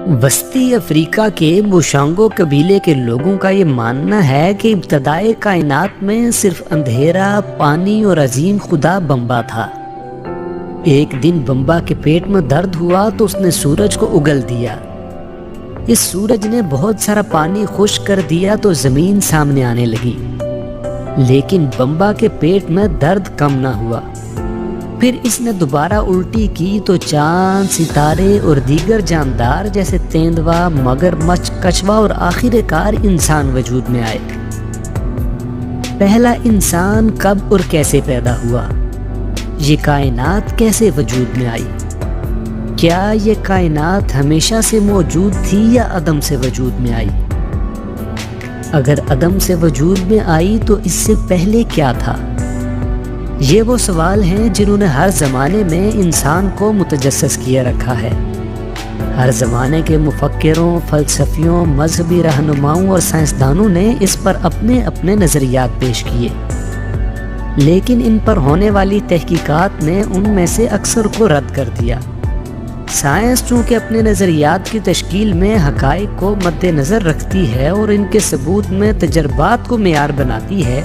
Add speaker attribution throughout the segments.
Speaker 1: وسطی افریقہ کے بوشانگو قبیلے کے لوگوں کا یہ ماننا ہے کہ ابتدائے کائنات میں صرف اندھیرا، پانی اور عظیم خدا بمبا تھا۔ ایک دن بمبا کے پیٹ میں درد ہوا تو اس نے سورج کو اگل دیا۔ اس سورج نے بہت سارا پانی خشک کر دیا تو زمین سامنے آنے لگی، لیکن بمبا کے پیٹ میں درد کم نہ ہوا۔ پھر اس نے دوبارہ الٹی کی تو چاند، ستارے اور دیگر جاندار جیسے تیندوا، مگرمچھ، کچھوا اور آخر کار انسان وجود میں آئے۔ پہلا انسان کب اور کیسے پیدا ہوا؟ یہ کائنات کیسے وجود میں آئی؟ کیا یہ کائنات ہمیشہ سے موجود تھی یا عدم سے وجود میں آئی؟ اگر عدم سے وجود میں آئی تو اس سے پہلے کیا تھا؟ یہ وہ سوال ہیں جنہوں نے ہر زمانے میں انسان کو متجسس کیے رکھا ہے۔ ہر زمانے کے مفکروں، فلسفیوں، مذہبی رہنماؤں اور سائنسدانوں نے اس پر اپنے اپنے نظریات پیش کیے، لیکن ان پر ہونے والی تحقیقات نے ان میں سے اکثر کو رد کر دیا۔ سائنس چونکہ اپنے نظریات کی تشکیل میں حقائق کو مد نظر رکھتی ہے اور ان کے ثبوت میں تجربات کو معیار بناتی ہے،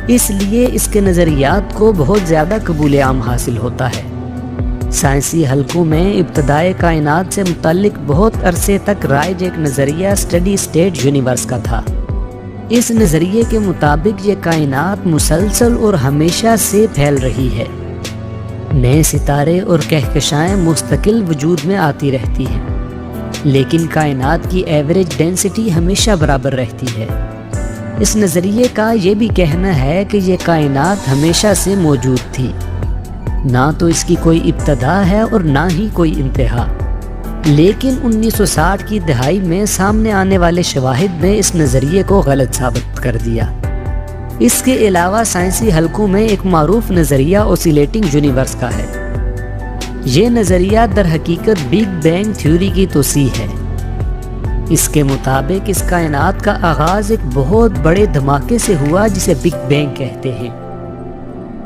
Speaker 1: اس لیے اس کے نظریات کو بہت زیادہ قبول عام حاصل ہوتا ہے۔ سائنسی حلقوں میں ابتدائے کائنات سے متعلق بہت عرصے تک رائج ایک نظریہ اسٹڈی اسٹیٹ یونیورس کا تھا۔ اس نظریے کے مطابق یہ کائنات مسلسل اور ہمیشہ سے پھیل رہی ہے۔ نئے ستارے اور کہکشائیں مستقل وجود میں آتی رہتی ہیں، لیکن کائنات کی ایوریج ڈینسٹی ہمیشہ برابر رہتی ہے۔ اس نظریے کا یہ بھی کہنا ہے کہ یہ کائنات ہمیشہ سے موجود تھی، نہ تو اس کی کوئی ابتدا ہے اور نہ ہی کوئی انتہا، لیکن 1960 کی دہائی میں سامنے آنے والے شواہد نے اس نظریے کو غلط ثابت کر دیا۔ اس کے علاوہ سائنسی حلقوں میں ایک معروف نظریہ اوسیلیٹنگ یونیورس کا ہے۔ یہ نظریہ در حقیقت بگ بینگ تھیوری کی توسیع ہے۔ اس کے مطابق اس کائنات کا آغاز ایک بہت بڑے دھماکے سے ہوا جسے بگ بینگ کہتے ہیں۔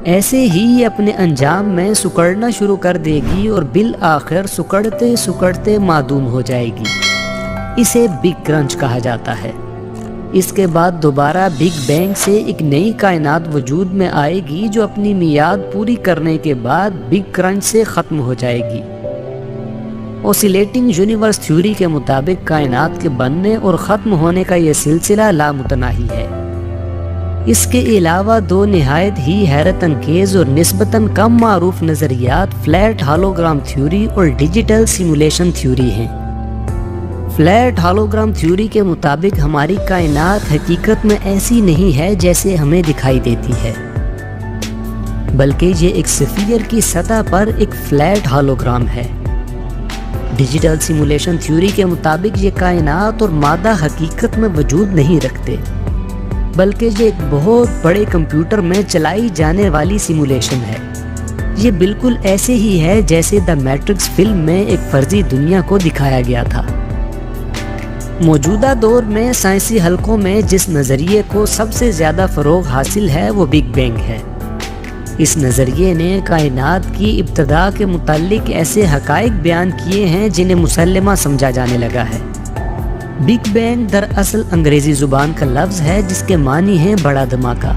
Speaker 1: ایسے ہی یہ اپنے انجام میں سکڑنا شروع کر دے گی اور بالآخر سکڑتے سکڑتے معدوم ہو جائے گی۔ اسے بگ کرنچ کہا جاتا ہے۔ اس کے بعد دوبارہ بگ بینگ سے ایک نئی کائنات وجود میں آئے گی جو اپنی میعاد پوری کرنے کے بعد بگ کرنچ سے ختم ہو جائے گی۔ اوسیلیٹنگ یونیورس تھیوری کے مطابق کائنات کے بننے اور ختم ہونے کا یہ سلسلہ لامتناہی ہے۔ اس کے علاوہ دو نہایت ہی حیرت انگیز اور نسبتاً کم معروف نظریات فلیٹ ہالوگرام تھیوری اور ڈیجیٹل سیمولیشن تھیوری ہیں۔ فلیٹ ہالوگرام تھیوری کے مطابق ہماری کائنات حقیقت میں ایسی نہیں ہے جیسے ہمیں دکھائی دیتی ہے، بلکہ یہ ایک سفیر کی سطح پر ایک فلیٹ ہالوگرام ہے۔ ڈیجیٹل سیمولیشن تھیوری کے مطابق یہ کائنات اور مادہ حقیقت میں وجود نہیں رکھتے، بلکہ یہ ایک بہت بڑے کمپیوٹر میں چلائی جانے والی سیمولیشن ہے۔ یہ بالکل ایسے ہی ہے جیسے دی میٹرکس فلم میں ایک فرضی دنیا کو دکھایا گیا تھا۔ موجودہ دور میں سائنسی حلقوں میں جس نظریے کو سب سے زیادہ فروغ حاصل ہے وہ بگ بینگ ہے۔ اس نظریے نے کائنات کی ابتدا کے متعلق ایسے حقائق بیان کیے ہیں جنہیں مسلمہ سمجھا جانے لگا ہے۔ بگ بینگ دراصل انگریزی زبان کا لفظ ہے جس کے معنی ہیں بڑا دھماکہ۔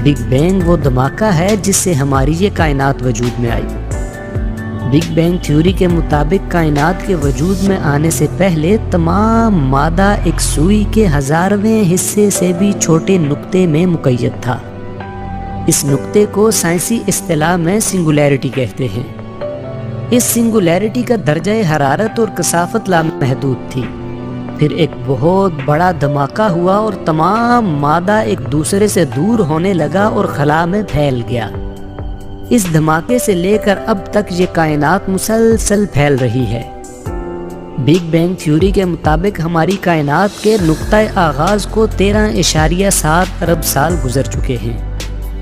Speaker 1: بگ بینگ وہ دھماکہ ہے جس سے ہماری یہ کائنات وجود میں آئی۔ بگ بینگ تھیوری کے مطابق کائنات کے وجود میں آنے سے پہلے تمام مادہ ایک سوئی کے 1000ویں حصے سے بھی چھوٹے نقطے میں مقید تھا۔ اس نقطے کو سائنسی اصطلاح میں سنگولیرٹی کہتے ہیں۔ اس سنگولیرٹی کا درجہ حرارت اور کثافت لامحدود تھی۔ پھر ایک بہت بڑا دھماکہ ہوا اور تمام مادہ ایک دوسرے سے دور ہونے لگا اور خلا میں پھیل گیا۔ اس دھماکے سے لے کر اب تک یہ کائنات مسلسل پھیل رہی ہے۔ بگ بینگ تھیوری کے مطابق ہماری کائنات کے نقطۂ آغاز کو 13.7 ارب سال گزر چکے ہیں۔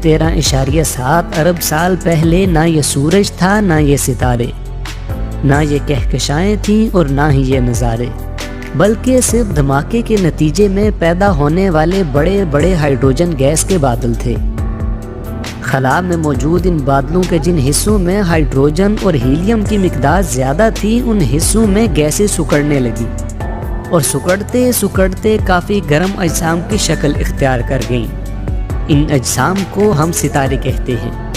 Speaker 1: 13.7 ارب سال پہلے نہ یہ سورج تھا، نہ یہ ستارے، نہ یہ کہکشائیں تھیں اور نہ ہی یہ نظارے، بلکہ صرف دھماکے کے نتیجے میں پیدا ہونے والے بڑے بڑے ہائیڈروجن گیس کے بادل تھے۔ خلا میں موجود ان بادلوں کے جن حصوں میں ہائیڈروجن اور ہیلیم کی مقدار زیادہ تھی، ان حصوں میں گیسیں سکڑنے لگیں اور سکڑتے سکڑتے کافی گرم اجسام کی شکل اختیار کر گئیں۔ ان اجسام کو ہم ستارے کہتے ہیں۔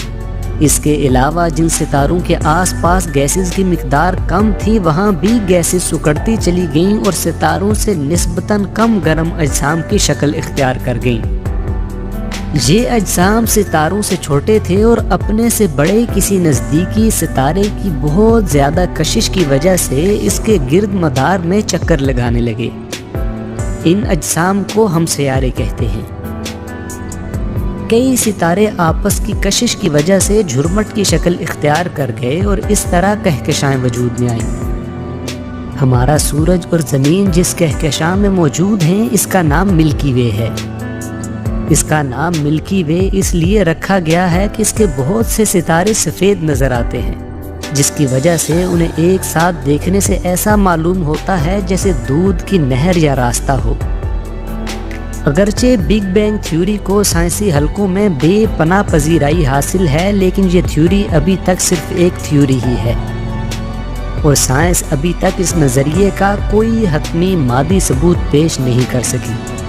Speaker 1: اس کے علاوہ جن ستاروں کے آس پاس گیسز کی مقدار کم تھی، وہاں بھی گیسز سکڑتی چلی گئیں اور ستاروں سے نسبتاً کم گرم اجسام کی شکل اختیار کر گئیں۔ یہ اجسام ستاروں سے چھوٹے تھے اور اپنے سے بڑے کسی نزدیکی ستارے کی بہت زیادہ کشش کی وجہ سے اس کے گرد مدار میں چکر لگانے لگے۔ ان اجسام کو ہم سیارے کہتے ہیں۔ کئی ستارے آپس کی کشش کی وجہ سے جھرمٹ کی شکل اختیار کر گئے اور اس طرح کہکشائیں وجود میں آئیں۔ ہمارا سورج اور زمین جس کہکشاں میں موجود ہیں، اس کا نام ملکی وے ہے۔ اس کا نام ملکی وے اس لیے رکھا گیا ہے کہ اس کے بہت سے ستارے سفید نظر آتے ہیں، جس کی وجہ سے انہیں ایک ساتھ دیکھنے سے ایسا معلوم ہوتا ہے جیسے دودھ کی نہر یا راستہ ہو۔ اگرچہ بگ بینگ تھیوری کو سائنسی حلقوں میں بے پناہ پذیرائی حاصل ہے، لیکن یہ تھیوری ابھی تک صرف ایک تھیوری ہی ہے اور سائنس ابھی تک اس نظریے کا کوئی حتمی مادی ثبوت پیش نہیں کر سکی۔